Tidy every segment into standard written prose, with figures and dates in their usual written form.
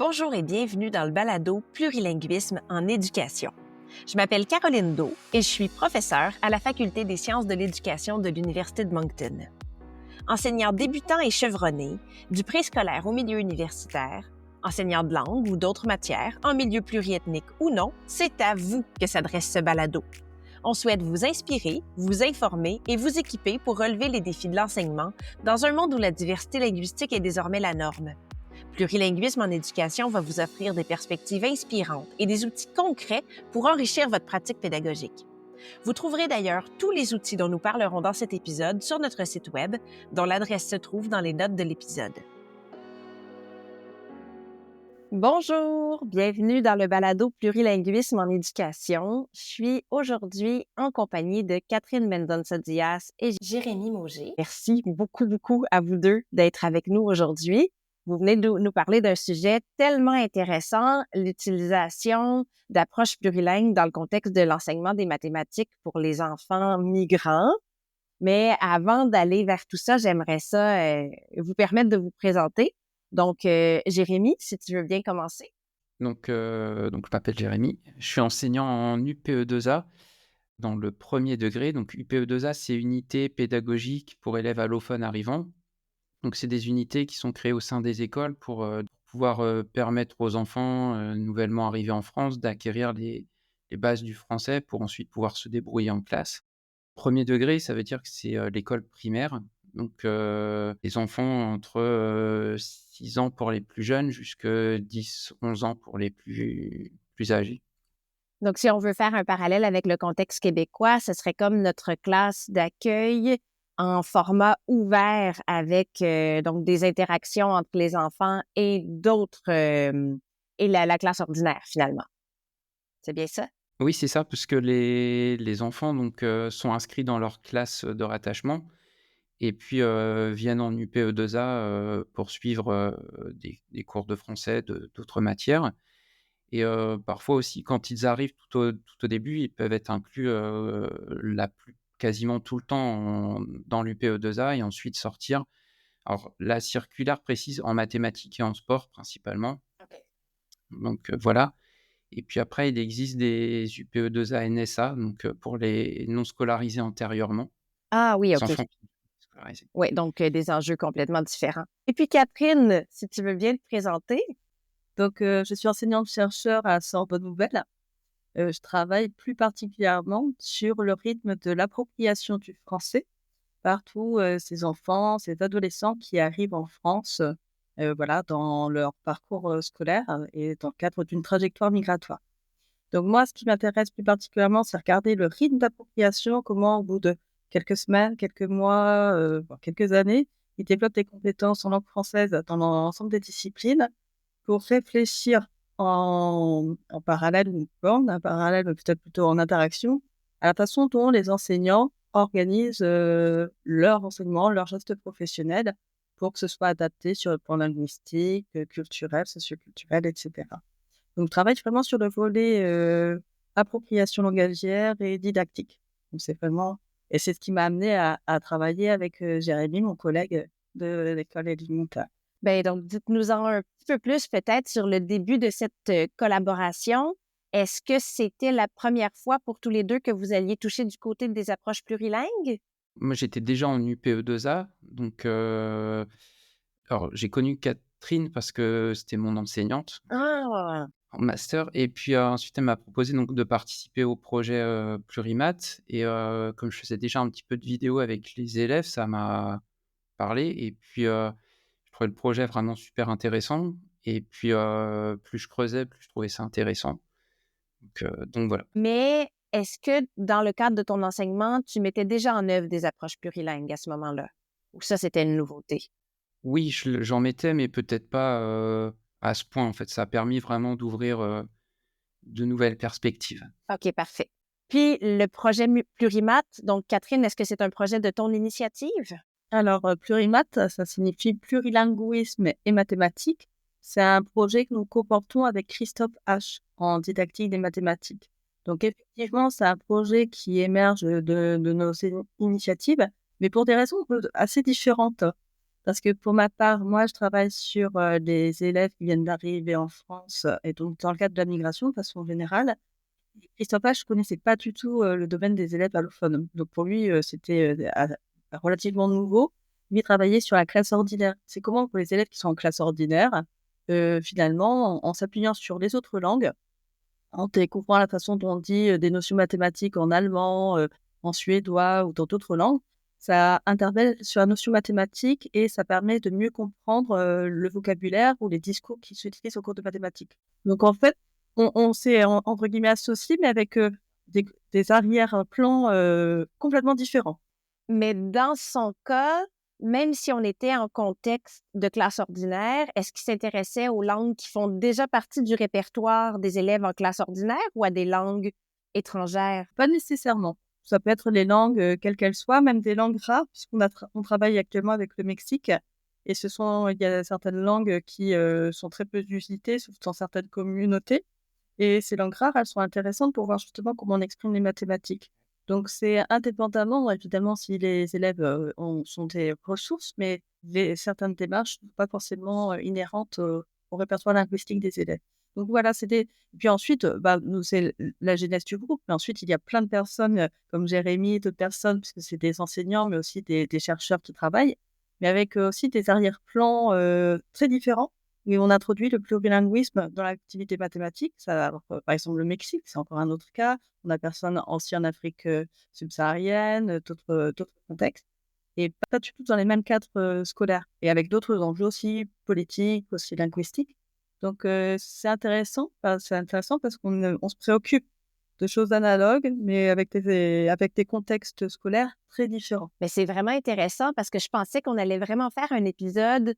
Bonjour et bienvenue dans le balado Plurilinguisme en éducation. Je m'appelle Caroline Do et je suis professeure à la Faculté des sciences de l'éducation de l'Université de Moncton. Enseignant débutant et chevronné, du préscolaire au milieu universitaire, enseignant de langue ou d'autres matières, en milieu pluriethnique ou non, c'est à vous que s'adresse ce balado. On souhaite vous inspirer, vous informer et vous équiper pour relever les défis de l'enseignement dans un monde où la diversité linguistique est désormais la norme. Plurilinguisme en éducation va vous offrir des perspectives inspirantes et des outils concrets pour enrichir votre pratique pédagogique. Vous trouverez d'ailleurs tous les outils dont nous parlerons dans cet épisode sur notre site web, dont l'adresse se trouve dans les notes de l'épisode. Bonjour, bienvenue dans le balado Plurilinguisme en éducation. Je suis aujourd'hui en compagnie de Catherine Mendonça-Diaz et Jérémy Mauger. Merci beaucoup à vous deux d'être avec nous aujourd'hui. Vous venez de nous parler d'un sujet tellement intéressant, l'utilisation d'approches plurilingues dans le contexte de l'enseignement des mathématiques pour les enfants migrants. Mais avant d'aller vers tout ça, j'aimerais vous permettre de vous présenter. Donc, Jérémy, si tu veux bien commencer. Donc, je m'appelle Jérémy. Je suis enseignant en UPE2A dans le premier degré. Donc, UPE2A, c'est unité pédagogique pour élèves allophones arrivants. Donc, c'est des unités qui sont créées au sein des écoles pour pouvoir permettre aux enfants nouvellement arrivés en France d'acquérir les bases du français pour ensuite pouvoir se débrouiller en classe. Premier degré, ça veut dire que c'est l'école primaire. Donc, les enfants entre 6 ans pour les plus jeunes jusqu'à 10-11 ans pour les plus âgés. Donc, si on veut faire un parallèle avec le contexte québécois, ce serait comme notre classe d'accueil en format ouvert avec donc des interactions entre les enfants et d'autres et la classe ordinaire finalement. C'est bien ça? Oui, c'est ça, parce que les enfants donc, sont inscrits dans leur classe de rattachement et puis viennent en UPE2A pour suivre des cours de français, d'autres matières. Et parfois aussi, quand ils arrivent tout au début, ils peuvent être inclus quasiment tout le temps dans l'UPE2A et ensuite sortir. Alors, la circulaire précise en mathématiques et en sport principalement. OK. Donc voilà. Et puis après, il existe des UPE2A NSA, donc pour les non scolarisés antérieurement. Ah oui, Les OK. enfants qui sont scolarisés. Oui, donc des enjeux complètement différents. Et puis Catherine, si tu veux bien te présenter. Donc, je suis enseignante-chercheur à Sorbonne Nouvelle. Je travaille plus particulièrement sur le rythme de l'appropriation du français par tous ces enfants, ces adolescents qui arrivent en France, voilà, dans leur parcours scolaire et dans le cadre d'une trajectoire migratoire. Donc moi, ce qui m'intéresse plus particulièrement, c'est regarder le rythme d'appropriation, comment au bout de quelques semaines, quelques mois, voire quelques années, ils développent des compétences en langue française dans l'ensemble des disciplines pour réfléchir en parallèle ou en parallèle, mais peut-être plutôt en interaction, à la façon dont les enseignants organisent leur enseignement, leurs gestes professionnels pour que ce soit adapté sur le plan linguistique, culturel, socioculturel, etc. Donc, je travaille vraiment sur le volet appropriation langagière et didactique. Donc, c'est vraiment... Et c'est ce qui m'a amené à travailler avec Jérémy, mon collègue de l'école élémentaire. Ben donc, dites-nous-en un petit peu plus peut-être sur le début de cette collaboration. Est-ce que c'était la première fois pour tous les deux que vous alliez toucher du côté des approches plurilingues? Moi, j'étais déjà en UPE2A, donc alors j'ai connu Catherine parce que c'était mon enseignante Ah! en master et puis ensuite elle m'a proposé donc de participer au projet Plurimath et comme je faisais déjà un petit peu de vidéos avec les élèves, ça m'a parlé et puis je trouvais le projet vraiment super intéressant et puis plus je creusais, plus je trouvais ça intéressant. Donc voilà. Mais est-ce que dans le cadre de ton enseignement, tu mettais déjà en œuvre des approches plurilingues à ce moment-là? Ou ça, c'était une nouveauté? Oui, j'en mettais, mais peut-être pas à ce point en fait. Ça a permis vraiment d'ouvrir de nouvelles perspectives. OK, parfait. Puis le projet Plurimath, donc Catherine, est-ce que c'est un projet de ton initiative? Alors, Plurimath, ça signifie plurilinguisme et mathématiques. C'est un projet que nous co-portons avec Christophe H. en didactique des mathématiques. Donc, effectivement, c'est un projet qui émerge de nos initiatives, mais pour des raisons assez différentes. Parce que pour ma part, moi, je travaille sur des élèves qui viennent d'arriver en France et donc dans le cadre de la migration de façon générale. Christophe H, je connaissais pas du tout le domaine des élèves allophones. Donc pour lui, c'était relativement nouveau. Lui, il travaillait sur la classe ordinaire. C'est comment pour les élèves qui sont en classe ordinaire, finalement, en s'appuyant sur les autres langues, en découvrant la façon dont on dit des notions mathématiques en allemand, en suédois ou dans d'autres langues, ça intervient sur la notion mathématique et ça permet de mieux comprendre le vocabulaire ou les discours qui s'utilisent au cours de mathématiques. Donc en fait, on s'est entre guillemets associés, mais avec des arrière-plans complètement différents. Mais dans son cas, même si on était en contexte de classe ordinaire, est-ce qu'il s'intéressait aux langues qui font déjà partie du répertoire des élèves en classe ordinaire ou à des langues étrangères? Pas nécessairement. Ça peut être les langues, quelles qu'elles soient, même des langues rares, puisqu'on on travaille actuellement avec le Mexique. Et il y a certaines langues qui sont très peu usitées, sauf dans certaines communautés. Et ces langues rares, elles sont intéressantes pour voir justement comment on exprime les mathématiques. Donc, c'est indépendamment, évidemment, si les élèves sont des ressources, mais certaines démarches ne sont pas forcément inhérentes au répertoire linguistique des élèves. Donc voilà, puis ensuite, nous, c'est la jeunesse du groupe. Mais ensuite, il y a plein de personnes comme Jérémy, d'autres personnes, puisque c'est des enseignants, mais aussi des chercheurs qui travaillent, mais avec aussi des arrière-plans très différents. Et on introduit le plurilinguisme dans l'activité mathématique. Ça, alors, par exemple, le Mexique, c'est encore un autre cas. On a personne aussi en Afrique subsaharienne, d'autres contextes. Et pas du tout dans les mêmes cadres scolaires. Et avec d'autres enjeux aussi politiques, aussi linguistiques. Donc, c'est intéressant. C'est intéressant parce on se préoccupe de choses analogues, mais avec des contextes scolaires très différents. Mais c'est vraiment intéressant parce que je pensais qu'on allait vraiment faire un épisode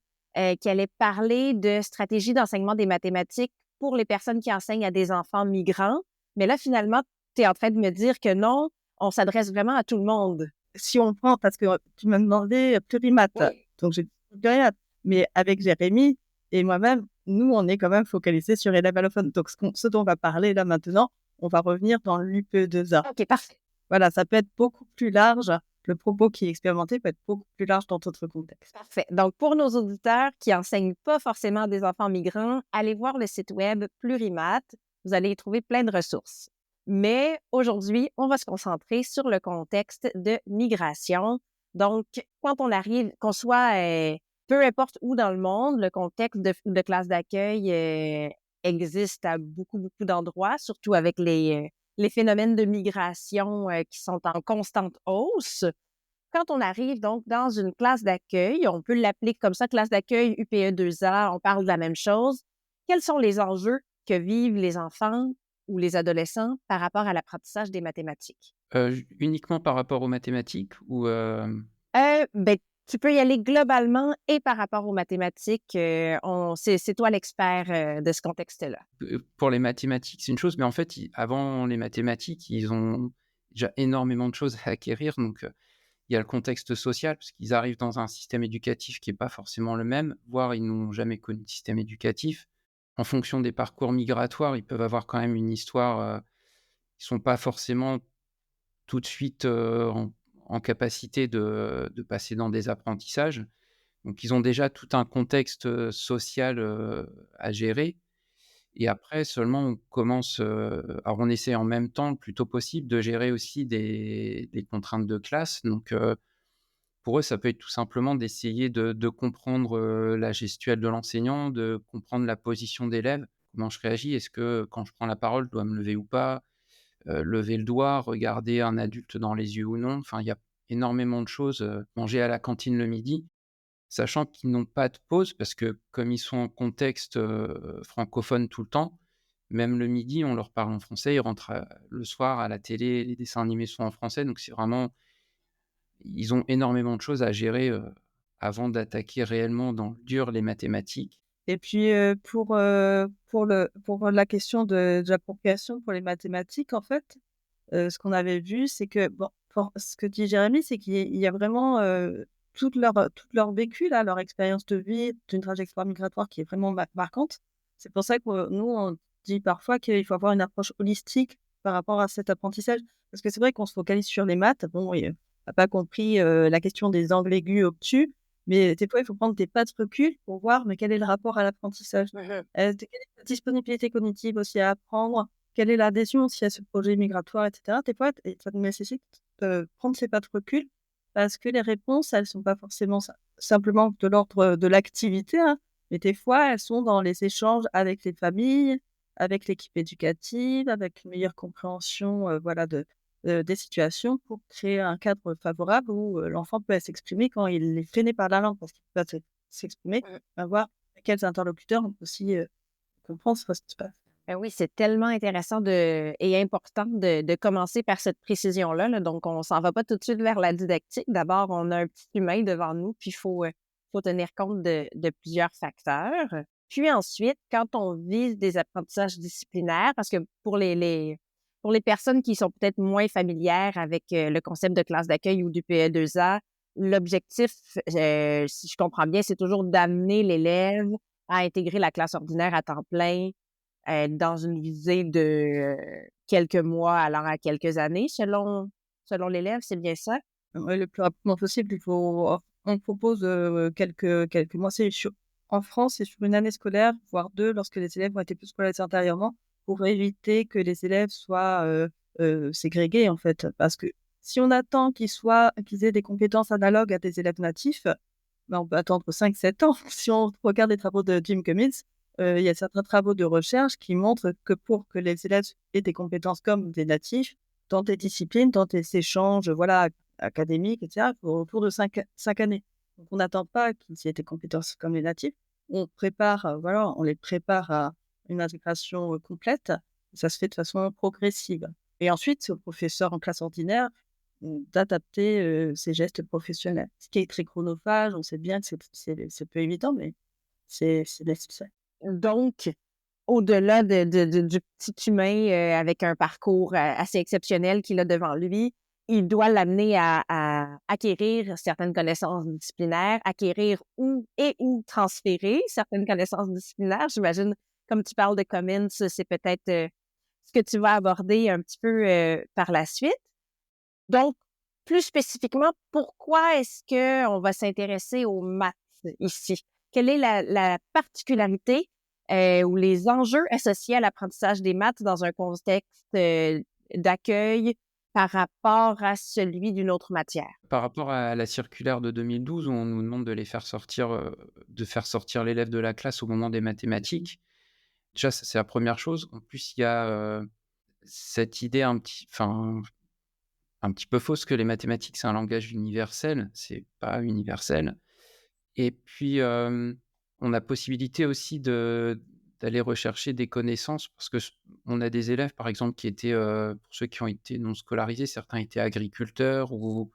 qui allait parler de stratégie d'enseignement des mathématiques pour les personnes qui enseignent à des enfants migrants. Mais là, finalement, tu es en train de me dire que non, on s'adresse vraiment à tout le monde. Si on prend, parce que tu m'as demandé plurimath, donc j'ai dit plurimath, mais avec Jérémy et moi-même, nous, on est quand même focalisés sur élèves allophones. Donc, ce dont on va parler là maintenant, on va revenir dans l'UPE2A. OK, parfait. Voilà, ça peut être beaucoup plus large. Le propos qui est expérimenté peut être beaucoup plus large dans d'autres contextes. Parfait. Donc, pour nos auditeurs qui enseignent pas forcément des enfants migrants, allez voir le site web Plurimath. Vous allez y trouver plein de ressources. Mais aujourd'hui, on va se concentrer sur le contexte de migration. Donc, quand on arrive, qu'on soit peu importe où dans le monde, le contexte de classe d'accueil existe à beaucoup, beaucoup d'endroits, surtout avec les phénomènes de migration qui sont en constante hausse. Quand on arrive donc dans une classe d'accueil, on peut l'appeler comme ça, classe d'accueil UPE2A, on parle de la même chose. Quels sont les enjeux que vivent les enfants ou les adolescents par rapport à l'apprentissage des mathématiques? Uniquement par rapport aux mathématiques ou Ben, tu peux y aller globalement et par rapport aux mathématiques. C'est toi l'expert de ce contexte-là. pour les mathématiques, c'est une chose, mais en fait, avant les mathématiques, ils ont déjà énormément de choses à acquérir. Donc, il y a le contexte social, parce qu'ils arrivent dans un système éducatif qui n'est pas forcément le même, voire ils n'ont jamais connu de système éducatif. En fonction des parcours migratoires, ils peuvent avoir quand même une histoire, ils ne sont pas forcément tout de suite en capacité de passer dans des apprentissages. Donc, ils ont déjà tout un contexte social à gérer. Et après, seulement, on commence. Alors, on essaie en même temps, le plus tôt possible, de gérer aussi des contraintes de classe. Donc, pour eux, ça peut être tout simplement d'essayer de comprendre la gestuelle de l'enseignant, de comprendre la position d'élève. Comment je réagis? Est-ce que quand je prends la parole, je dois me lever ou pas? Lever le doigt, regarder un adulte dans les yeux ou non. Enfin, il y a énormément de choses. Manger à la cantine le midi, sachant qu'ils n'ont pas de pause parce que comme ils sont en contexte francophone tout le temps, même le midi, on leur parle en français. Ils rentrent le soir à la télé, les dessins animés sont en français. Donc, c'est vraiment, ils ont énormément de choses à gérer avant d'attaquer réellement dans le dur les mathématiques. Et puis, pour la question de l'appropriation pour les mathématiques, en fait, ce qu'on avait vu, c'est que, bon, ce que dit Jérémy, c'est qu'il y a vraiment tout leur vécu, là, leur expérience de vie, d'une trajectoire migratoire qui est vraiment marquante. C'est pour ça que nous, on dit parfois qu'il faut avoir une approche holistique par rapport à cet apprentissage. Parce que c'est vrai qu'on se focalise sur les maths. Bon, on n'a pas compris la question des angles aigus obtus. Mais des fois, il faut prendre des pas de recul pour voir, mais quel est le rapport à l'apprentissage? Mhm. Quelle est la disponibilité cognitive aussi à apprendre? Quelle est l'adhésion aussi à ce projet migratoire et cetera? Des fois et ça nécessite de prendre ces pas de recul parce que les réponses, elles sont pas forcément simplement de l'ordre de l'activité, hein, mais des fois, elles sont dans les échanges avec les familles, avec l'équipe éducative, avec une meilleure compréhension, voilà, des situations pour créer un cadre favorable où, l'enfant peut s'exprimer quand il est freiné par la langue parce qu'il peut pas s'exprimer, Mhm. va voir quels interlocuteurs on peut aussi, comprendre ce qui se passe. Ben oui, c'est tellement intéressant et important de commencer par cette précision-là, là. Donc, on s'en va pas tout de suite vers la didactique. D'abord, on a un petit humain devant nous, puis faut tenir compte de plusieurs facteurs. Puis ensuite, quand on vise des apprentissages disciplinaires, parce que pour les personnes qui sont peut-être moins familières avec le concept de classe d'accueil ou du PE2A, l'objectif, si je comprends bien, c'est toujours d'amener l'élève à intégrer la classe ordinaire à temps plein dans une visée de quelques mois allant à quelques années selon l'élève, c'est bien ça? Ouais, le plus rapidement possible, on propose, quelques mois. En France, c'est sur une année scolaire, voire 2 lorsque les élèves ont été plus scolarisés antérieurement, pour éviter que les élèves soient, ségrégés, en fait. Parce que si on attend qu'ils aient des compétences analogues à des élèves natifs, ben, on peut attendre 5 7 ans. Si on regarde les travaux de Jim Cummins, il y a certains travaux de recherche qui montrent que pour que les élèves aient des compétences comme des natifs, dans des disciplines, dans des échanges, voilà, académiques et cetera, il faut autour de 5 années. Donc on n'attend pas qu'ils aient des compétences comme les natifs. On prépare, voilà, on les prépare à une intégration, complète. Ça se fait de façon progressive et ensuite, c'est au professeur en classe ordinaire d'adapter, ses gestes professionnels. Ce qui est très chronophage, on sait bien que c'est peu évident, mais c'est nécessaire. Donc, au-delà du petit humain, avec un parcours, assez exceptionnel qu'il a devant lui, il doit l'amener à acquérir certaines connaissances disciplinaires, acquérir ou transférer certaines connaissances disciplinaires. J'imagine, comme tu parles de Cummins, c'est peut-être, ce que tu vas aborder un petit peu, par la suite. Donc, plus spécifiquement, pourquoi est-ce qu'on va s'intéresser aux maths ici? Quelle est la particularité ou les enjeux associés à l'apprentissage des maths dans un contexte d'accueil par rapport à celui d'une autre matière? Par rapport à la circulaire de 2012 où on nous demande de faire sortir l'élève de la classe au moment des mathématiques, déjà ça c'est la première chose. En plus, il y a, cette idée un petit peu fausse que les mathématiques, c'est un langage universel. C'est pas universel et puis, on a possibilité aussi d'aller rechercher des connaissances parce que on a des élèves, par exemple, qui étaient, pour ceux qui ont été non scolarisés, certains étaient agriculteurs ou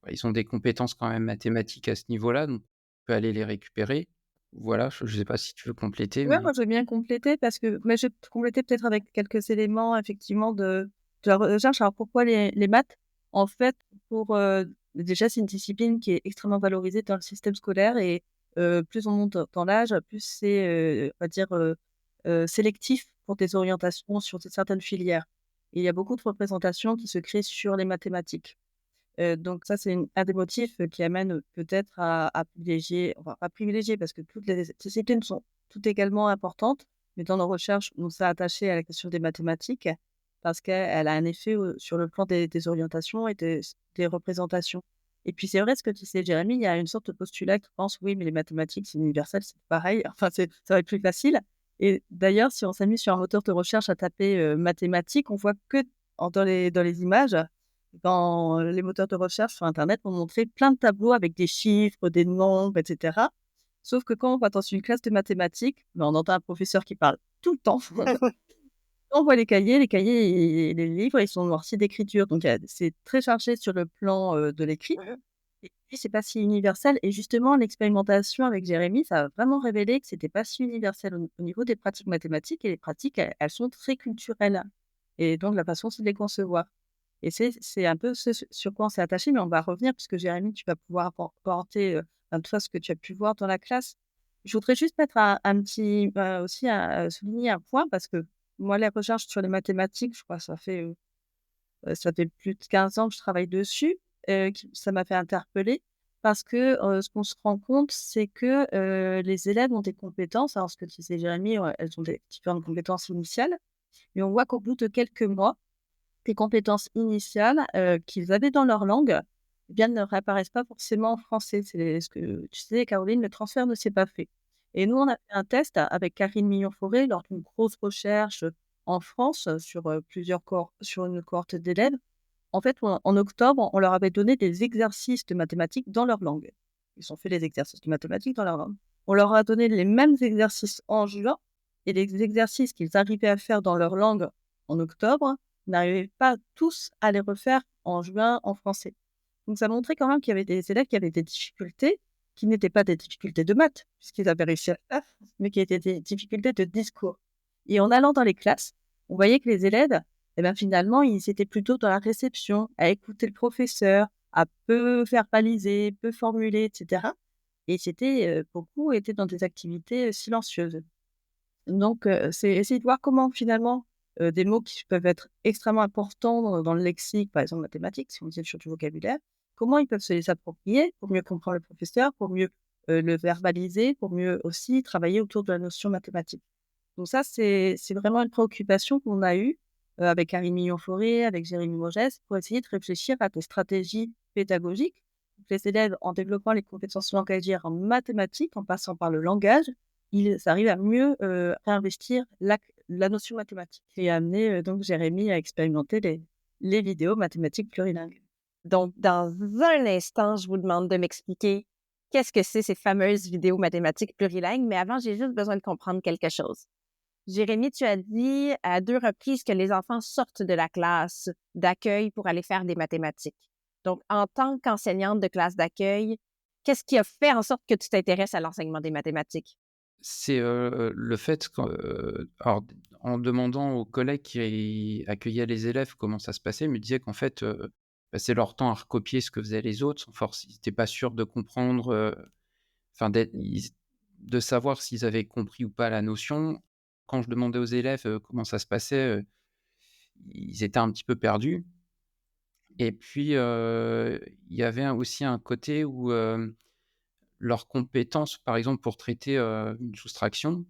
bah, ils ont des compétences quand même mathématiques à ce niveau-là, donc on peut aller les récupérer. Voilà, je ne sais pas si tu veux compléter, Ouais, mais moi, je veux bien compléter parce que mais je vais compléter peut-être avec quelques éléments effectivement de la recherche. Alors pourquoi les maths? En fait, pour, déjà, c'est une discipline qui est extrêmement valorisée dans le système scolaire et plus on monte dans l'âge, plus c'est, on va dire, sélectif pour des orientations sur certaines filières. Et il y a beaucoup de représentations qui se créent sur les mathématiques. Donc ça, c'est un des motifs, qui amène, peut-être à privilégier enfin, pas privilégier parce que toutes les disciplines sont toutes également importantes, mais dans nos recherches, on s'est attaché à la question des mathématiques parce qu'elle a un effet, sur le plan des orientations et des représentations. Et puis c'est vrai ce que tu sais, Jérémie, il y a une sorte de postulat qui pense: «Oui, mais les mathématiques, c'est universel, c'est pareil». Enfin, ça va être plus facile et d'ailleurs, si on s'amuse sur un moteur de recherche à taper, mathématiques, on voit que dans les images dans les moteurs de recherche sur internet vont montrer plein de tableaux avec des chiffres, des nombres et cetera. Sauf que quand on va dans une classe de mathématiques, ben, on entend un professeur qui parle tout le temps. On voit les cahiers et les livres, ils sont noircis d'écriture. Donc c'est très chargé sur le plan, de l'écrit Mhm. et puis c'est pas si universel et justement l'expérimentation avec Jérémy, ça a vraiment révélé que c'était pas si universel au niveau des pratiques mathématiques et les pratiques, elles sont très culturelles et donc la façon, c'est de les concevoir. Et c'est un peu ce sur quoi on s'est attaché, mais on va revenir puisque Jérémy, tu vas pouvoir apporter, ben, toi, ce que tu as pu voir dans la classe. Je voudrais juste mettre un petit, aussi souligner un point parce que moi, les recherches sur les mathématiques, je crois que ça fait plus de 15 ans que je travaille dessus, ça m'a fait interpeller. parce que ce qu'on se rend compte, c'est que les élèves ont des compétences. Alors, ce que tu disais, Jérémy, elles ont des différentes compétences initiales, mais on voit qu'au bout de quelques mois, les compétences initiales qu'ils avaient dans leur langue, eh bien, ne réapparaissent pas forcément en français. C'est ce que tu sais, Caroline, le transfert ne s'est pas fait. Et nous, on a fait un test avec Karine Mignon-Forêt lors d'une grosse recherche en France sur sur une cohorte d'élèves. En fait, en octobre, on leur avait donné des exercices de mathématiques dans leur langue. Ils ont fait les exercices de mathématiques dans leur langue. On leur a donné les mêmes exercices en juin et les exercices qu'ils arrivaient à faire dans leur langue en octobre n'arrivaient pas tous à les refaire en juin en français. Donc ça montrait quand même qu'il y avait des élèves qui avaient des difficultés qui n'étaient pas des difficultés de maths, puisqu'ils avaient réussi à le faire, mais qui étaient des difficultés de discours. Et en allant dans les classes, on voyait que les élèves, eh ben, finalement, ils étaient plutôt dans la réception, à écouter le professeur, à peu verbaliser, peu formuler, etc. Et beaucoup étaient dans des activités silencieuses. Donc, c'est essayer de voir comment finalement, des mots qui peuvent être extrêmement importants dans le lexique, par exemple mathématiques, si on disait sur du vocabulaire, comment ils peuvent se les approprier pour mieux comprendre le professeur, pour mieux, le verbaliser, pour mieux aussi travailler autour de la notion mathématique. Donc ça, c'est vraiment une préoccupation qu'on a eue, avec Karine Mignon-Forêt, avec Jérémy Mogès, pour essayer de réfléchir à des stratégies pédagogiques pour que les élèves, en développant les compétences langagières en mathématiques, en passant par le langage, ils arrivent à mieux, réinvestir la notion mathématique et à amener, donc Jérémy à expérimenter les vidéos mathématiques plurilingues. Donc, dans un instant, je vous demande de m'expliquer qu'est-ce que c'est ces fameuses vidéos mathématiques plurilingues, mais avant, j'ai juste besoin de comprendre quelque chose. Jérémy, tu as dit à 2 reprises que les enfants sortent de la classe d'accueil pour aller faire des mathématiques. Donc, en tant qu'enseignante de classe d'accueil, qu'est-ce qui a fait en sorte que tu t'intéresses à l'enseignement des mathématiques? C'est, le fait alors en demandant aux collègues qui accueillaient les élèves comment ça se passait, ils me disaient qu'en fait, passaient leur temps à recopier ce que faisaient les autres sans force ils étaient pas sûrs de comprendre, enfin de savoir s'ils avaient compris ou pas la notion. Quand je demandais aux élèves, comment ça se passait, ils étaient un petit peu perdus et puis, il y avait aussi un côté où, leurs compétences, par exemple pour traiter, une soustraction,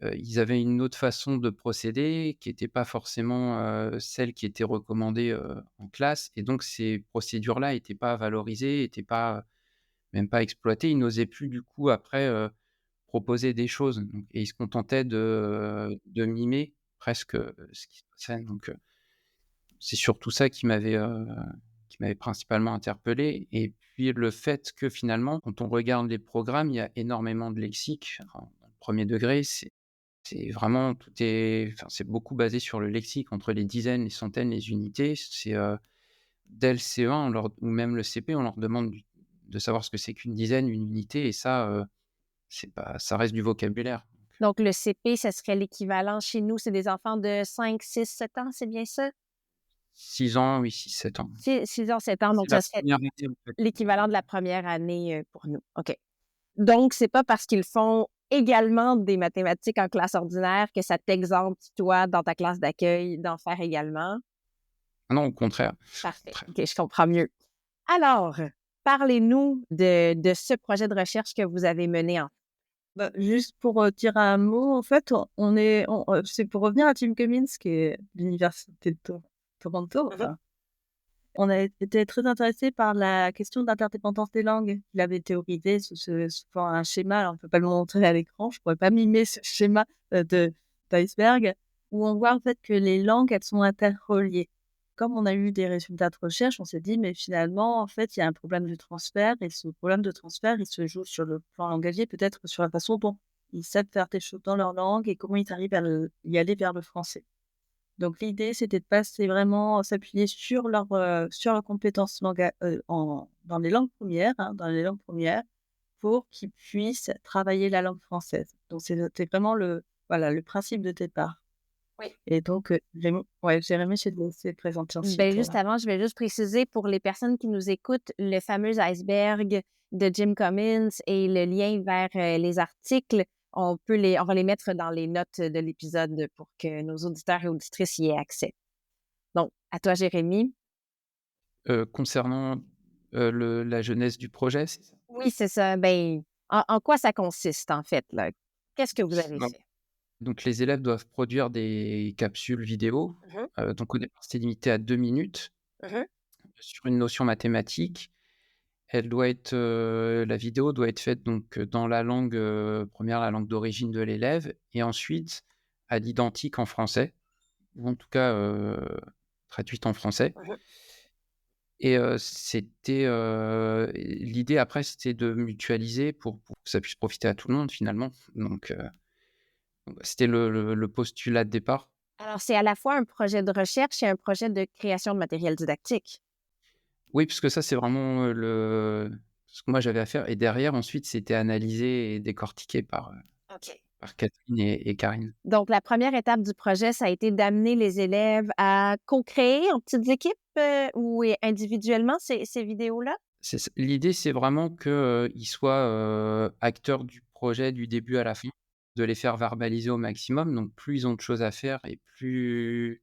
ils avaient une autre façon de procéder qui était pas forcément, celle qui était recommandée, en classe et donc ces procédures-là étaient pas valorisées, étaient pas même pas exploitées. Ils n'osaient plus du coup après, proposer des choses donc et ils se contentaient de mimer presque, ce qui se passait donc c'est surtout ça qui m'avait principalement interpellé et puis le fait que finalement, quand on regarde les programmes, il y a énormément de lexique. En dans le 1er degré, c'est vraiment tout est enfin, c'est beaucoup basé sur le lexique entre les dizaines, les centaines, les unités. C'est, dès le CE1, on leur ou même le CP, on leur demande de savoir ce que c'est qu'une dizaine, une unité et ça, c'est pas ça reste du vocabulaire. Donc, le CP, ça serait l'équivalent chez nous, c'est des enfants de 5, 6, 7 ans, c'est bien ça? 6 ans, oui, 6-7 ans. 6 ans, 7 ans, C'est donc la ça serait première année, en fait. l'équivalent de la première année pour nous. OK. Donc, c'est pas parce qu'ils font également des mathématiques en classe ordinaire que ça t'exempte, toi, dans ta classe d'accueil, d'en faire également. Ah non, au contraire. Au Parfait. contraire. OK, je comprends mieux. Alors, parlez-nous de ce projet de recherche que vous avez mené en. Bah, juste pour, dire un mot, en fait, c'est pour revenir à Tim Cummins, qui est l'université de Toronto, enfin, on a été très intéressés par la question d'interdépendance des langues. Il avait théorisé sous un schéma, alors on ne peut pas le montrer à l'écran, je ne pourrais pas mimer ce schéma, d'iceberg, où on voit en fait que les langues, elles sont interreliées. Comme on a eu des résultats de recherche, on s'est dit: «Mais finalement, en fait, il y a un problème de transfert et ce problème de transfert, il se joue sur le plan langagier, peut-être sur la façon dont ils savent faire des choses dans leur langue et comment ils arrivent à y aller vers le français». Donc l'idée, c'était de passer vraiment s'appuyer sur leurs compétences dans les langues premières, hein, dans les langues premières, pour qu'ils puissent travailler la langue française. Donc c'était vraiment le principe de départ. Oui. Et donc, Jérémy, je vais te laisser présenter Ben, ensuite, juste avant, je vais juste préciser pour les personnes qui nous écoutent, le fameux iceberg de Jim Cummins et le lien vers les articles, on va les mettre dans les notes de l'épisode pour que nos auditeurs et auditrices y aient accès. Donc, à toi, Jérémy. Concernant La jeunesse du projet, c'est ça? Oui, c'est ça. Ben, en quoi ça consiste, en fait, là? Qu'est-ce que vous avez Donc fait? donc les élèves doivent produire des capsules vidéo, Mmh. donc au départ, c'était limité à 2 minutes Mmh. sur une notion mathématique. La vidéo doit être faite donc, dans la langue, 1re, la langue d'origine de l'élève et ensuite à l'identique en français ou en tout cas, traduite en français Mmh. et l'idée après, c'était de mutualiser pour que ça puisse profiter à tout le monde finalement. Donc c'était le postulat de départ. Alors, c'est à la fois un projet de recherche et un projet de création de matériel didactique? Oui, puisque ça, c'est vraiment, ce que moi j'avais à faire et derrière ensuite, c'était analysé et décortiqué OK. par Catherine et Karine. Donc la première étape du projet, ça a été d'amener les élèves à co-créer en petites équipes, ou individuellement ces vidéos-là? L'idée, c'est vraiment qu'ils soient, acteurs du projet du début à la fin, de les faire verbaliser au maximum. Donc plus ils ont de choses à faire et plus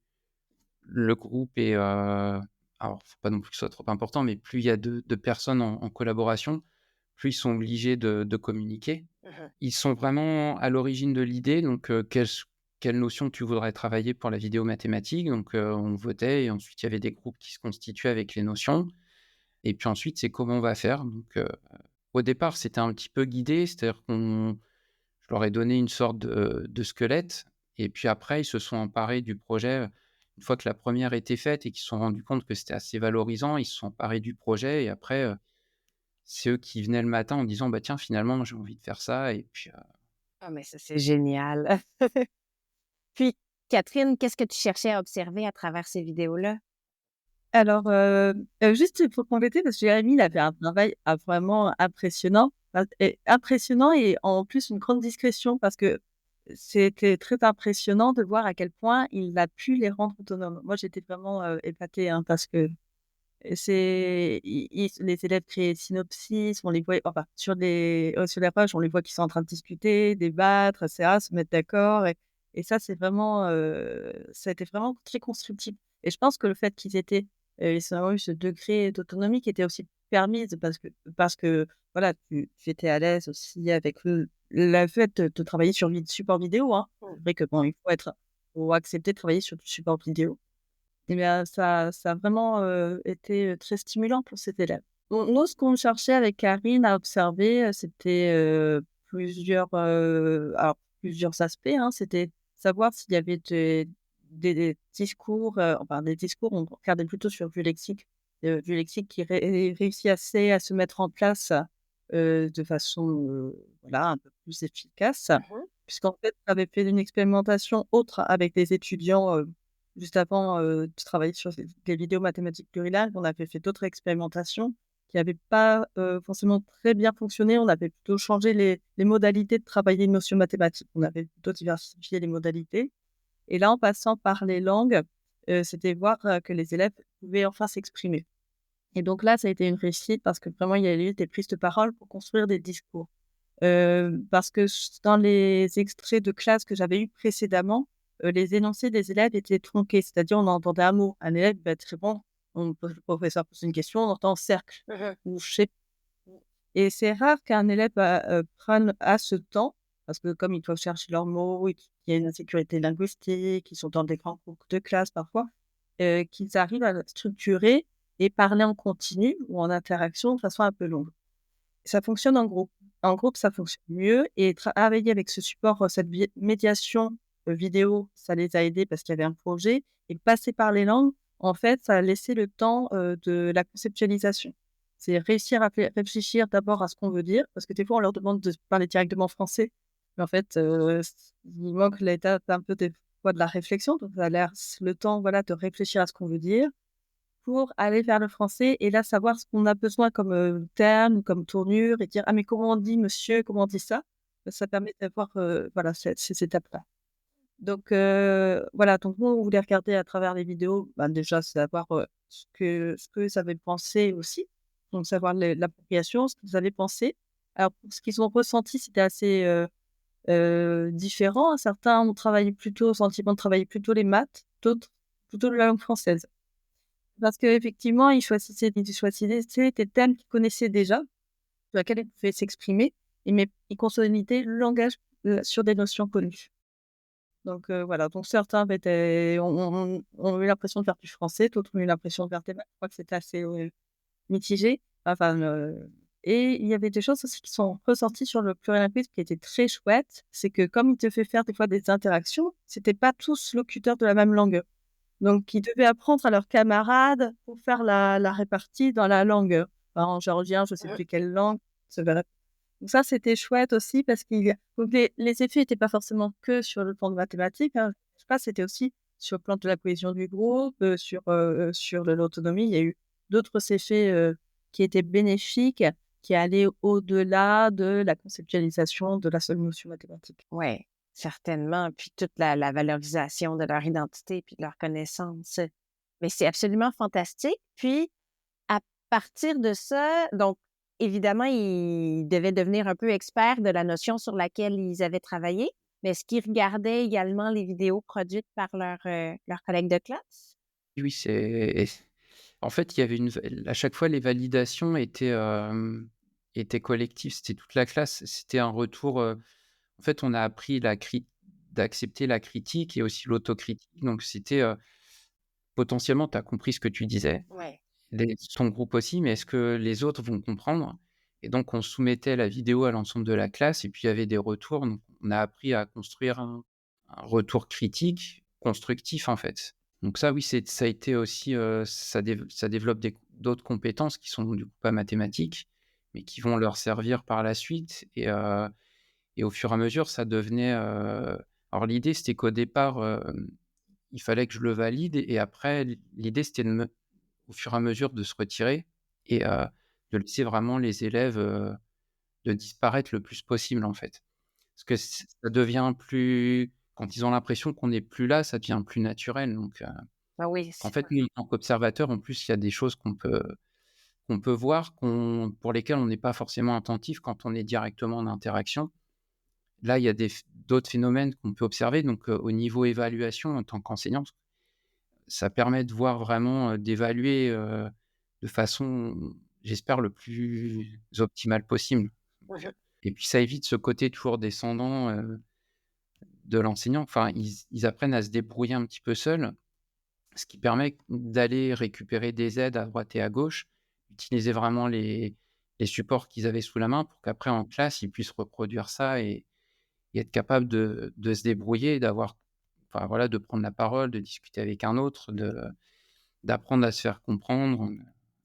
le groupe est, alors faut pas non plus que ce soit trop important, mais plus il y a de personnes en collaboration, plus ils sont obligés de communiquer. Mmh. Ils sont vraiment à l'origine de l'idée, donc quelle notion tu voudrais travailler pour la vidéo mathématique? Donc on votait et ensuite il y avait des groupes qui se constituaient avec les notions et puis ensuite c'est comment on va faire. Donc au départ, c'était un petit peu guidé, c'est-à-dire je leur ai donné une sorte de squelette et puis après ils se sont emparés du projet, une fois que la première était faite et qu'ils se sont rendus compte que c'était assez valorisant, ils se sont emparés du projet et après, c'est eux qui venaient le matin en disant: «Bah tiens, finalement, j'ai envie de faire ça» et puis, Ah, mais ça, c'est génial. Puis, Catherine, qu'est-ce que tu cherchais à observer à travers ces vidéos-là? Alors, juste pour compléter, parce que Jérémy, il avait un travail, vraiment impressionnant, impressionnant et en plus une grande discrétion parce que c'était très impressionnant de voir à quel point il a pu les rendre autonomes. Moi, j'étais vraiment, épatée, hein, parce que les élèves créaient synopsis, on les voit enfin sur les pages, on les voit qui sont en train de discuter, débattre et cetera, se mettre d'accord et ça, c'est vraiment, ça a été vraiment très constructif et je pense que le fait qu'ils étaient, ils ont eu ce degré d'autonomie qui était aussi permise parce que voilà, tu étais à l'aise aussi avec le fait de travailler sur support vidéo, hein. Mmh. C'est vrai que bon, faut accepter de travailler sur du support vidéo. Et bien, ça a vraiment, été, très stimulant pour cet élève. Nous, ce qu'on cherchait avec Karine à observer, c'était, plusieurs aspects, hein. C'était savoir s'il y avait des discours, enfin des discours, on regardait plutôt sur du lexique qui réussissait à se mettre en place, de façon, voilà, un peu plus efficace. Mmh. Puisqu'en fait, on avait fait une expérimentation autre avec des étudiants, juste avant, de travailler sur des vidéos mathématiques plurilingues, on avait fait d'autres expérimentations qui n'avaient pas, forcément très bien fonctionné. On avait plutôt changé les modalités de travailler une notion mathématique. On avait plutôt diversifié les modalités et là, en passant par les langues, c'était voir, que les élèves pouvaient enfin s'exprimer et donc là, ça a été une réussite parce que vraiment il y a eu des prises de parole pour construire des discours. Parce que dans les extraits de classe que j'avais eus précédemment, les énoncés des élèves étaient tronqués. C'est-à-dire, on entendait un mot, un élève va te répondre, le professeur pose une question, on entend cercle Mmh. ou je sais et c'est rare qu'un élève, prenne à ce temps, parce que comme ils doivent chercher leurs mots et qu'il y a une insécurité linguistique, ils sont dans des grands groupes de classe parfois, qu'ils arrivent à structurer et parler en continu ou en interaction de façon un peu longue. Ça fonctionne en groupe. En groupe, ça fonctionne mieux et travailler avec ce support, cette médiation, vidéo, ça les a aidés parce qu'il y avait un projet et passer par les langues, en fait, ça a laissé le temps, de la conceptualisation. C'est réussir à réfléchir d'abord à ce qu'on veut dire, parce que des fois, on leur demande de parler directement français, mais en fait, il manque l'étape un peu des fois de la réflexion, donc ça laisse le temps, voilà, de réfléchir à ce qu'on veut dire pour aller vers le français et là, savoir ce qu'on a besoin comme, terme ou comme tournure et dire: «Ah mais comment on dit monsieur? Comment on dit ça?» Ça permet d'avoir, voilà, ces étapes-là. Donc voilà, donc nous, on voulait regarder à travers les vidéos, ben, déjà savoir, ce que ça avait pensé aussi, donc savoir l'appropriation, ce qu'ils avaient pensé. Alors pour ce qu'ils ont ressenti, c'était assez, différent, hein. Certains ont travaillé plutôt, sentiment de travailler plutôt les maths, d'autres plutôt la langue française. Parce qu'effectivement, ils choisissaient des thèmes qu'ils connaissaient déjà, sur lesquels ils pouvaient s'exprimer, mais ils consolidaient le langage sur des notions connues. Donc voilà, donc certains ont eu l'impression de faire du français, d'autres ont eu l'impression de faire des maths. Je crois que c'était assez mitigé. Enfin, et il y avait des choses aussi qui sont ressorties sur le plurilinguisme qui étaient très chouettes. C'est que comme il te fait faire des fois des interactions, c'était pas tous locuteurs de la même langue. Donc ils devaient apprendre à leurs camarades pour faire la répartie dans la langue. En géorgien, je sais plus quelle langue. Ça va. Donc ça, c'était chouette aussi parce donc les effets n'étaient pas forcément que sur le plan de mathématiques, hein. Je sais pas, c'était aussi sur le plan de la cohésion du groupe, sur de l'autonomie. Il y a eu d'autres effets qui étaient bénéfiques, qui allaient au-delà de la conceptualisation de la seule notion mathématique. Oui, certainement. Puis toute la valorisation de leur identité puis de leur connaissance. Mais c'est absolument fantastique. Puis, à partir de ça, donc, évidemment, ils devaient devenir un peu experts de la notion sur laquelle ils avaient travaillé. Mais est-ce qu'ils regardaient également les vidéos produites par leurs collègues de classe? Oui, en fait, il y avait à chaque fois, les validations étaient collectives. C'était toute la classe. C'était un retour, en fait, on a appris d'accepter la critique et aussi l'autocritique. Donc c'était, potentiellement, tu as compris ce que tu disais, Ouais. ton groupe aussi, mais est-ce que les autres vont comprendre? Et donc on soumettait la vidéo à l'ensemble de la classe et puis il y avait des retours. Donc on a appris à construire un retour critique, constructif, en fait. Donc ça, oui, ça a été aussi, ça développe d'autres compétences qui sont du coup pas mathématiques, mais qui vont leur servir par la suite et au fur et à mesure, ça devenait, alors l'idée, c'était qu'au départ, il fallait que je le valide et après l'idée, c'était au fur et à mesure de se retirer et de laisser vraiment les élèves, de disparaître le plus possible, en fait. Parce que ça devient plus quand ils ont l'impression qu'on n'est plus là, ça devient plus naturel donc Ah oui, en fait, nous, en tant qu'observateurs, en plus, il y a des choses qu'on peut voir, pour lesquelles on n'est pas forcément attentif quand on est directement en interaction. Là, il y a d'autres phénomènes qu'on peut observer donc au niveau évaluation en tant qu'enseignant, ça permet de voir vraiment, d'évaluer, de façon, j'espère, le plus optimale possible. Mhm. Et puis ça évite ce côté toujours descendant, de l'enseignant. Enfin, ils apprennent à se débrouiller un petit peu seuls, ce qui permet d'aller récupérer des aides à droite et à gauche, utiliser vraiment les supports qu'ils avaient sous la main pour qu'après en classe, ils puissent reproduire ça et être capables de se débrouiller et enfin voilà, de prendre la parole, de discuter avec un autre, d'apprendre à se faire comprendre.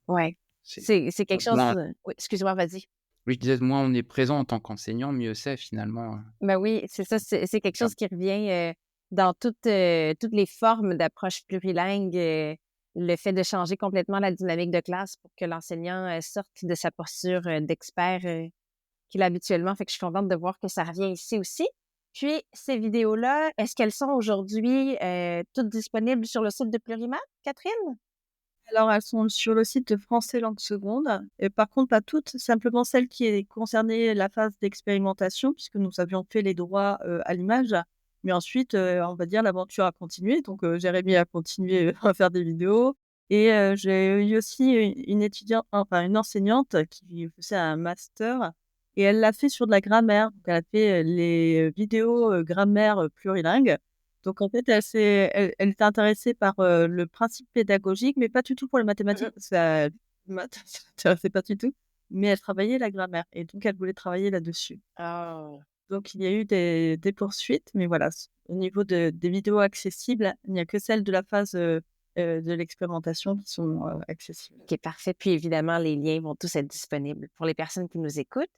Ouais. C'est C'est quelque chose, moins oui, excuse-moi, vas-y. Oui, je disais, moins on est présent en tant qu'enseignant, mieux c'est finalement. Ben oui, c'est ça, c'est quelque chose qui revient, dans toutes les formes d'approche plurilingue, le fait de changer complètement la dynamique de classe pour que l'enseignant, sorte de sa posture, d'expert, qu'il a habituellement. Fait que je suis contente de voir que ça revient ici aussi. Puis ces vidéos-là, est-ce qu'elles sont aujourd'hui, toutes disponibles sur le site de Plurimath, Catherine? Alors, elles sont sur le site de Français Langue Seconde et par contre, pas toutes, simplement celle qui est concernée la phase d'expérimentation puisque nous avions fait les droits, à l'image. Mais ensuite, on va dire l'aventure a continué donc Jérémy a continué à faire des vidéos et j'ai eu aussi une étudiante, enfin une enseignante qui faisait un master et elle l'a fait sur de la grammaire. Donc elle a fait, les vidéos, grammaire, plurilingue. Donc en fait, elle était intéressée par, le principe pédagogique, mais pas du tout pour les mathématiques, parce que la maths, ça l'intéressait pas du tout, mais elle travaillait la grammaire et donc elle voulait travailler là-dessus. Ah! Donc il y a eu des poursuites, mais voilà, au niveau des vidéos accessibles, il n'y a que celles de la phase, de l'expérimentation qui sont, accessibles. OK, parfait. Puis évidemment, les liens vont tous être disponibles pour les personnes qui nous écoutent.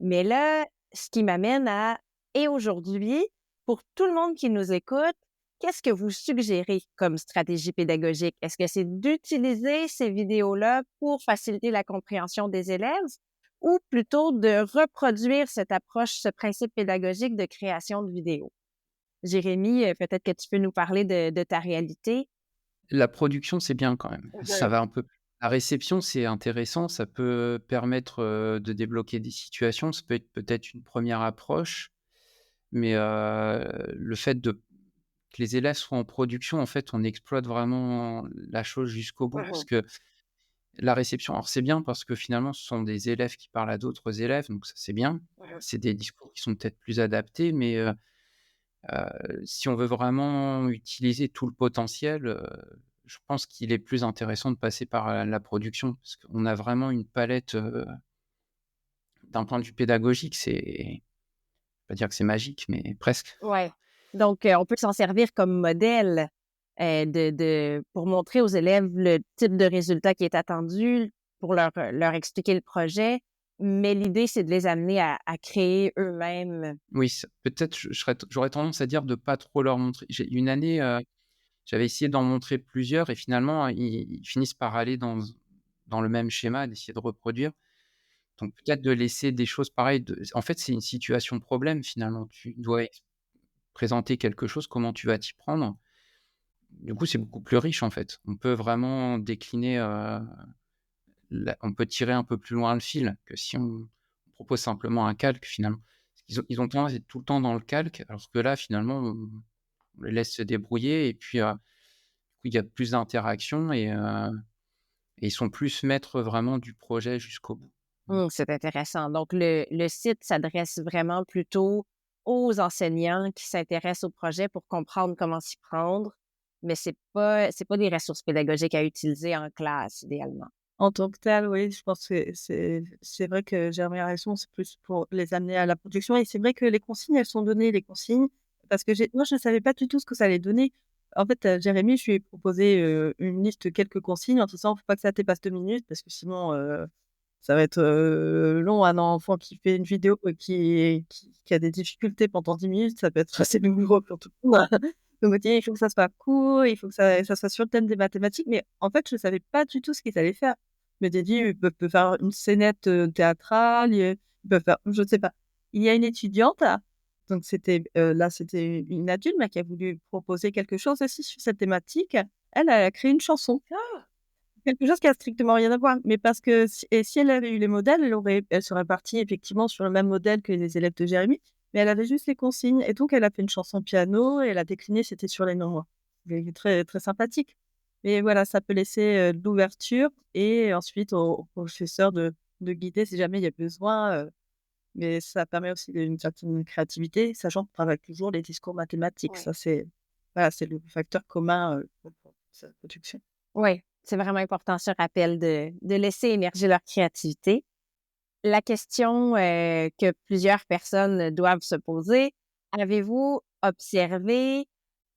Mais là, ce qui m'amène à et aujourd'hui, pour tout le monde qui nous écoute, qu'est-ce que vous suggérez comme stratégie pédagogique? Est-ce que c'est d'utiliser ces vidéos-là pour faciliter la compréhension des élèves ou plutôt de reproduire cette approche, ce principe pédagogique de création de vidéos? Jérémy, peut-être que tu peux nous parler de ta réalité? La production, c'est bien quand même. Ça Mhm. va un peu La réception, c'est intéressant, ça peut permettre, de débloquer des situations. Ça peut être peut-être une première approche, mais le fait de que les élèves soient en production, en fait, on exploite vraiment la chose jusqu'au bout parce Mhm. que la réception alors c'est bien parce que finalement, ce sont des élèves qui parlent à d'autres élèves, donc ça, c'est bien. Mhm. C'est des discours qui sont peut-être plus adaptés, mais si on veut vraiment utiliser tout le potentiel, je pense qu'il est plus intéressant de passer par, la production parce qu'on a vraiment une palette, d'un point de vue pédagogique, c'est pas dire que c'est magique, mais presque. Ouais. Donc, on peut s'en servir comme modèle pour montrer aux élèves le type de résultat qui est attendu, pour leur expliquer le projet. Mais l'idée, c'est de les amener à créer eux-mêmes. Oui, peut-être j'aurais tendance à dire de pas trop leur montrer. J'ai une année, j'avais essayé d'en montrer plusieurs et finalement, ils finissent par aller dans le même schéma, d'essayer de reproduire. Donc peut-être de laisser des choses pareilles en fait, c'est une situation problème finalement. Tu dois présenter quelque chose, comment tu vas t'y prendre. Du coup, c'est beaucoup plus riche en fait. On peut vraiment décliner, on peut tirer un peu plus loin le fil que si on propose simplement un calque finalement. Parce qu'ils ont tendance à être tout le temps dans le calque, alors que là finalement, on les laisse se débrouiller et puis, du coup, il y a plus d'interaction et ils sont plus maîtres vraiment du projet jusqu'au bout. Mmh. C'est intéressant. Donc, le site s'adresse vraiment plutôt aux enseignants qui s'intéressent au projet pour comprendre comment s'y prendre, mais c'est pas des ressources pédagogiques à utiliser en classe, idéalement. En tant que tel, oui, je pense que c'est vrai que Jérémie a raison, c'est plus pour les amener à la production et c'est vrai que les consignes, elles sont données, les consignes, parce que moi, je ne savais pas du tout ce que ça allait donner. En fait, Jérémie, je lui ai proposé, une liste, quelques consignes en disant: «Faut pas que ça dépasse 2 minutes parce que sinon, ça va être, long. Un enfant qui fait une vidéo et qui a des difficultés pendant 10 minutes, ça peut être assez douloureux pour tout le monde». Donc on m'a dit: «Il faut que ça soit court, il faut que ça soit sur le thème des mathématiques», mais en fait, je ne savais pas du tout ce qu'ils allaient faire. Je m'étais dit: «Ils peuvent faire une scénette, théâtrale, ils peuvent faire» je ne sais pas. Il y a une étudiante, donc c'était une adulte, mais qui a voulu proposer quelque chose aussi sur cette thématique. Elle a créé une chanson. Quelque chose qui a strictement rien à voir, mais parce que si elle avait eu les modèles, elle serait partie effectivement sur le même modèle que les élèves de Jérémie, mais elle avait juste les consignes et donc elle a fait une chanson piano et elle a décliné, c'était sur les nombres. C'est très, très sympathique. Mais voilà, ça peut laisser, de l'ouverture et ensuite au professeur de guider si jamais il y a besoin, mais ça permet aussi une certaine créativité, sachant qu'on travaille toujours les discours mathématiques. Ouais. Ça c'est le facteur commun, pour cette production. Oui, c'est vraiment important ce rappel de laisser émerger leur créativité. La question, que plusieurs personnes doivent se poser, avez-vous observé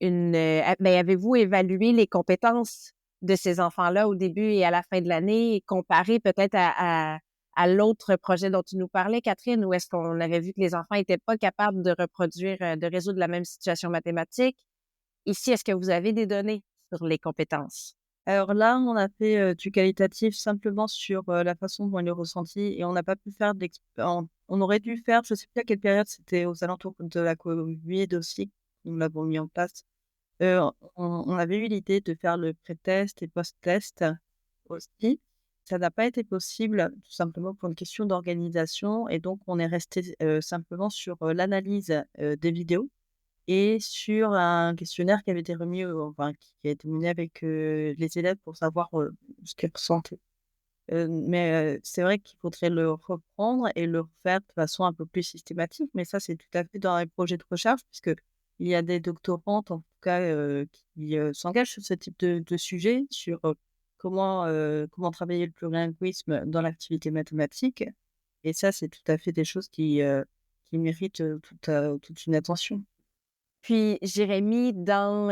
avez-vous évalué les compétences de ces enfants-là au début et à la fin de l'année et comparé peut-être à l'autre projet dont tu nous parlais, Catherine, où est-ce qu'on avait vu que les enfants étaient pas capables de reproduire, de résoudre la même situation mathématique? Ici, est-ce que vous avez des données sur les compétences? Alors là, on a fait, du qualitatif simplement sur, la façon dont elle le ressentit et on n'a pas pu faire on aurait dû faire, je sais plus à quelle période, c'était aux alentours de la Covid aussi, nous l'avons mis en place. On avait eu l'idée de faire le pré-test et post-test aussi. Ça n'a pas été possible, tout simplement pour une question d'organisation et donc on est resté, simplement sur, l'analyse, des vidéos et sur un questionnaire qui avait été remis enfin qui a été mené avec, les élèves pour savoir, ce qu'ils ressentaient. Mais c'est vrai qu'il faudrait le reprendre et le refaire de façon un peu plus systématique, mais ça, c'est tout à fait dans les projets de recherche puisqu'il y a des doctorantes, en tout cas, qui, s'engagent sur ce type de sujet, sur, comment travailler le plurilinguisme dans l'activité mathématique et ça, c'est tout à fait des choses qui méritent, toute une attention. Puis, Jérémy, dans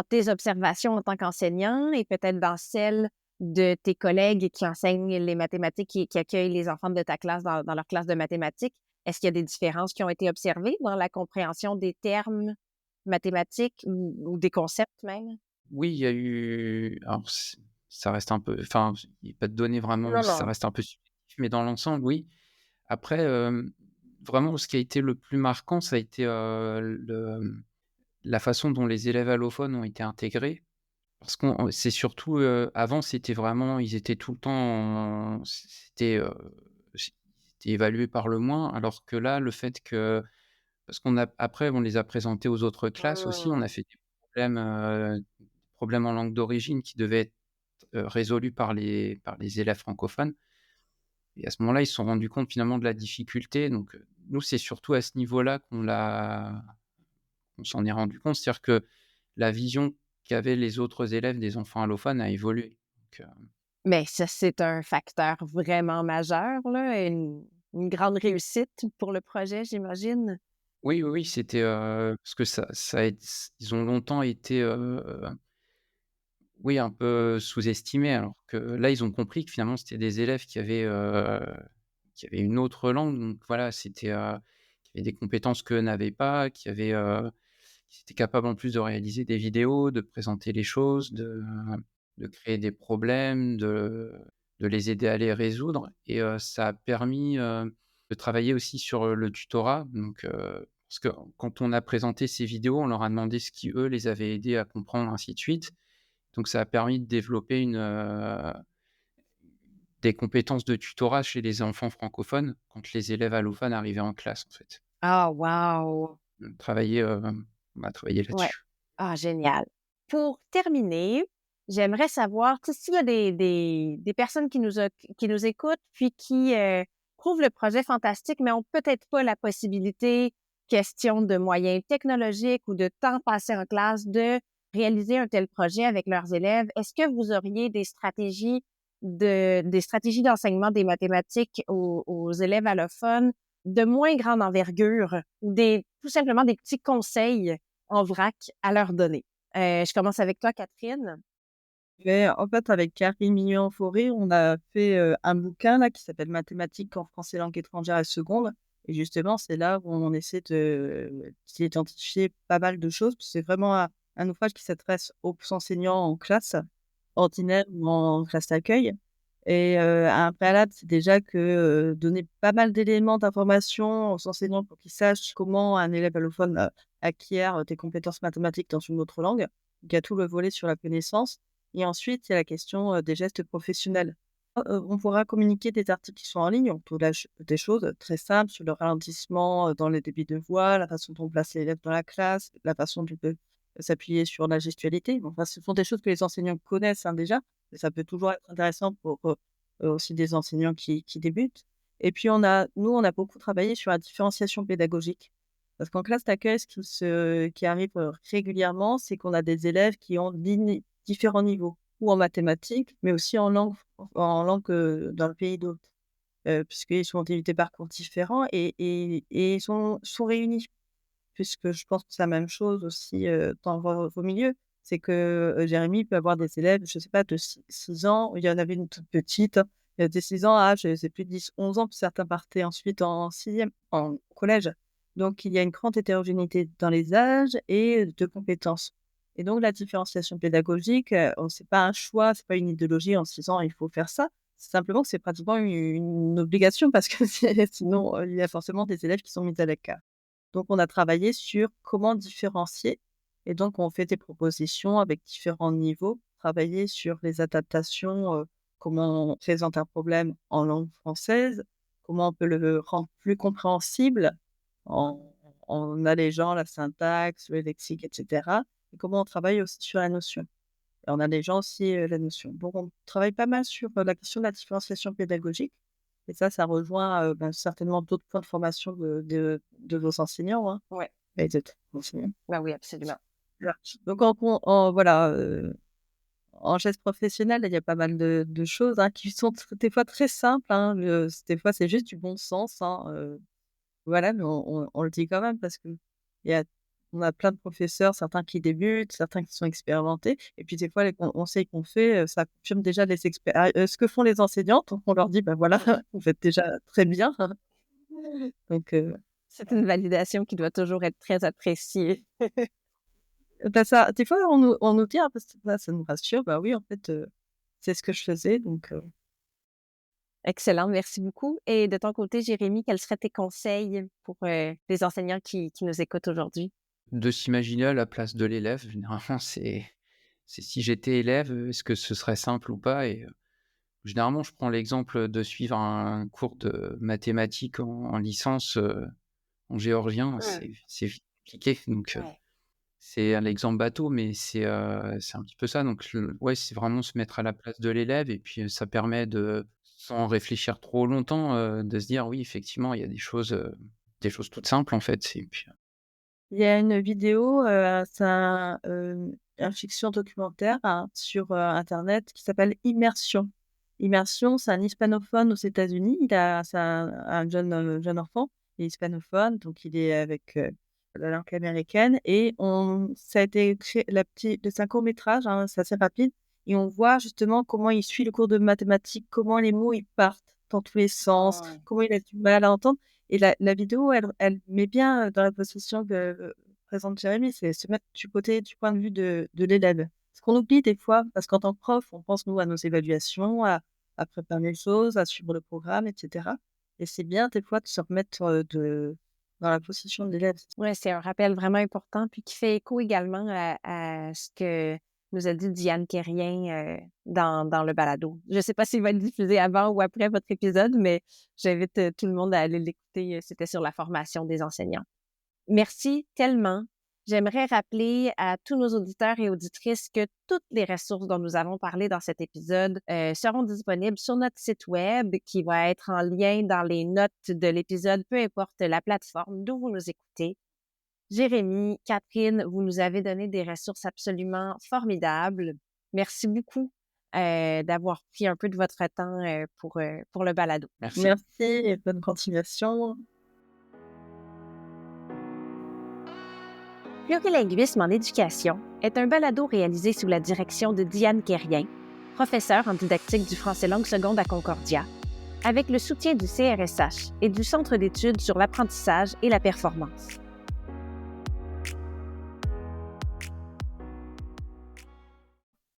tes observations en tant qu'enseignant et peut-être dans celles de tes collègues qui enseignent les mathématiques, qui accueillent les enfants de ta classe dans leur classe de mathématiques, est-ce qu'il y a des différences qui ont été observées dans la compréhension des termes mathématiques ou des concepts même? Oui, il y a eu alors ça reste un peu enfin, il y a pas de données vraiment, Non, ça non. reste un peu subjectif, mais dans l'ensemble, oui. Après, vraiment ce qui a été le plus marquant, ça a été, la façon dont les élèves allophones ont été intégrés. Parce qu'on c'est surtout, avant, c'était vraiment ils étaient tout le temps c'était, c'était évalué par le moins, alors que là, le fait que parce après, on les a présentés aux autres classes aussi. On Mmh. a fait des problèmes en langue d'origine qui devaient être, résolus par les élèves francophones et à ce moment-là, ils se sont rendus compte finalement de la difficulté donc nous, c'est surtout à ce niveau-là qu'on s'en est rendu compte. C'est-à-dire que la vision qu'avaient les autres élèves des enfants allophones a évolué donc Mais ça, c'est un facteur vraiment majeur, là, et une grande réussite pour le projet, j'imagine? oui, oui, oui, c'était, parce que ça a été ils ont longtemps été, oui, un peu sous-estimés alors que là, ils ont compris que finalement, c'était des élèves qui avaient une autre langue donc voilà, c'était, qui avaient des compétences qu'eux n'avaient pas, qui étaient capables en plus de réaliser des vidéos, de présenter les choses, de créer des problèmes, de les aider à les résoudre et ça a permis, de travailler aussi sur, le tutorat donc parce que quand on a présenté ces vidéos, on leur a demandé ce qui, eux, les avait aidés à comprendre, ainsi de suite. Donc ça a permis de développer des compétences de tutorat chez les enfants francophones quand les élèves allophones arrivaient en classe, en fait. Ah wow! On a travaillé Ouais. là-dessus. Ah génial. Pour terminer, j'aimerais savoir, tu sais, s'il y a des personnes qui nous écoutent, puis qui, trouvent le projet fantastique, mais ont peut-être pas la possibilité, question de moyens technologiques ou de temps passé en classe, de réaliser un tel projet avec leurs élèves. Est-ce que vous auriez des stratégies d'enseignement des mathématiques aux élèves allophones de moins grande envergure ou tout simplement des petits conseils en vrac à leur donner? Je commence avec toi, Catherine. Mais en fait, avec Carrie Mignon-Fauré, on a fait, un bouquin là qui s'appelle «Mathématiques en français langue étrangère et seconde» et justement, c'est là où on essaie d'identifier pas mal de choses. C'est vraiment un ouvrage qui s'adresse aux enseignants en classe ordinaire ou en classe d'accueil et un préalable, c'est déjà que, donner pas mal d'éléments d'information aux enseignants pour qu'ils sachent comment un élève allophone, acquiert des compétences mathématiques dans une autre langue. Donc il y a tout le volet sur la connaissance et ensuite, il y a la question, des gestes professionnels. On pourra communiquer des articles qui sont en ligne, on peut des choses très simples sur le ralentissement, dans les débits de voix, la façon dont on place l'élève dans la classe, la façon dont on peut s'appuyer sur la gestualité. Enfin, ce sont des choses que les enseignants connaissent, hein, déjà, mais ça peut toujours être intéressant pour, aussi des enseignants qui débutent et puis on a beaucoup travaillé sur la différenciation pédagogique. Parce qu'en classe d'accueil, qui arrive, régulièrement, c'est qu'on a des élèves qui ont différents niveaux, ou en mathématiques, mais aussi en langue, dans le pays d'hôte, puisqu'ils sont des parcours différents et ils sont réunis. Puisque je pense que c'est la même chose aussi, dans vos milieux. C'est que, Jérémy peut avoir des élèves, je sais pas, de 6 ans. Il y en avait une toute petite, des 6 ans à, je sais plus, 10, 11 ans, puis certains partaient ensuite en sixième, en collège. Donc il y a une grande hétérogénéité dans les âges et de compétences et donc la différenciation pédagogique, c'est pas un choix, c'est pas une idéologie en se disant: «Il faut faire ça». C'est simplement que c'est pratiquement une obligation parce que sinon, il y a forcément des élèves qui sont mis à l'écart. Donc on a travaillé sur comment différencier et donc on fait des propositions avec différents niveaux, travailler sur les adaptations, comment on présente un problème en langue française, comment on peut le rendre plus compréhensible en en allégeant la syntaxe, le lexique et cetera et comment on travaille aussi sur la notion et en allégeant aussi, la notion. Donc on travaille pas mal sur, la question de la différenciation pédagogique et ça rejoint, certainement d'autres points de formation de vos enseignants, hein Ouais. et de t enseignants. Bah oui, absolument. Voilà. Donc en voilà, en geste professionnel, il y a pas mal de choses, hein, qui sont des fois très simples, hein, des fois c'est juste du bon sens, hein, voilà, mais on le dit quand même parce qu'il y a on a plein de professeurs, certains qui débutent, certains qui sont expérimentés et puis des fois les conseils qu'on fait, ça confirme déjà ce que font les enseignants, donc on leur dit: «Bah, voilà, vous faites déjà très bien». Donc C'est une validation qui doit toujours être très appréciée. bah, ça des fois on nous dit: «Ah bah, ça nous rassure». Bah, oui, en fait, c'est ce que je faisais donc Excellent, merci beaucoup. Et de ton côté, Jérémy, quels seraient tes conseils pour, les enseignants qui nous écoutent aujourd'hui? De s'imaginer à la place de l'élève, généralement, c'est si j'étais élève, est-ce que ce serait simple ou pas? Et généralement, je prends l'exemple de suivre un cours de mathématiques en licence, en géorgien, c'est compliqué. Donc, c'est un exemple bateau, mais c'est un petit peu ça. Donc, ouais, c'est vraiment se mettre à la place de l'élève et puis ça permet de, sans réfléchir trop longtemps, de se dire oui, effectivement, il y a des choses toutes simples en fait. Et puis, Il y a une vidéo, c'est un fiction documentaire, hein, sur, internet qui s'appelle Immersion. Immersion, c'est un hispanophone aux États-Unis. C'est un jeune enfant, il est hispanophone, donc il est avec, la langue américaine et ça a été créé c'est un court métrage, hein, c'est assez rapide et on voit justement comment il suit le cours de mathématiques, comment les mots, ils partent dans tous les sens, comment il a du mal à entendre et la vidéo, elle met bien, dans la position que présente Jérémy, c'est se mettre du point de vue de l'élève. Ce qu'on oublie des fois, parce qu'en tant que prof, on pense nous à nos évaluations, à préparer les choses, à suivre le programme et cetera et c'est bien des fois de se remettre, dans la position de l'élève. Ouais, c'est un rappel vraiment important, puis qui fait écho également à ce que nous a dit Diane Quérien dans le balado. Je ne sais pas s'il va être diffusé avant ou après votre épisode, mais j'invite tout le monde à aller l'écouter. C'était sur la formation des enseignants. Merci tellement. J'aimerais rappeler à tous nos auditeurs et auditrices que toutes les ressources dont nous avons parlé dans cet épisode seront disponibles sur notre site web qui va être en lien dans les notes de l'épisode, peu importe la plateforme d'où vous nous écoutez. Jérémy, Catherine, vous nous avez donné des ressources absolument formidables. Merci beaucoup d'avoir pris un peu de votre temps pour le balado. merci. Merci et bonne continuation. Plurilinguisme en éducation est un balado réalisé sous la direction de Diane Quérien, professeure en didactique du français langue seconde à Concordia, avec le soutien du CRSH et du Centre d'études sur l'apprentissage et la performance.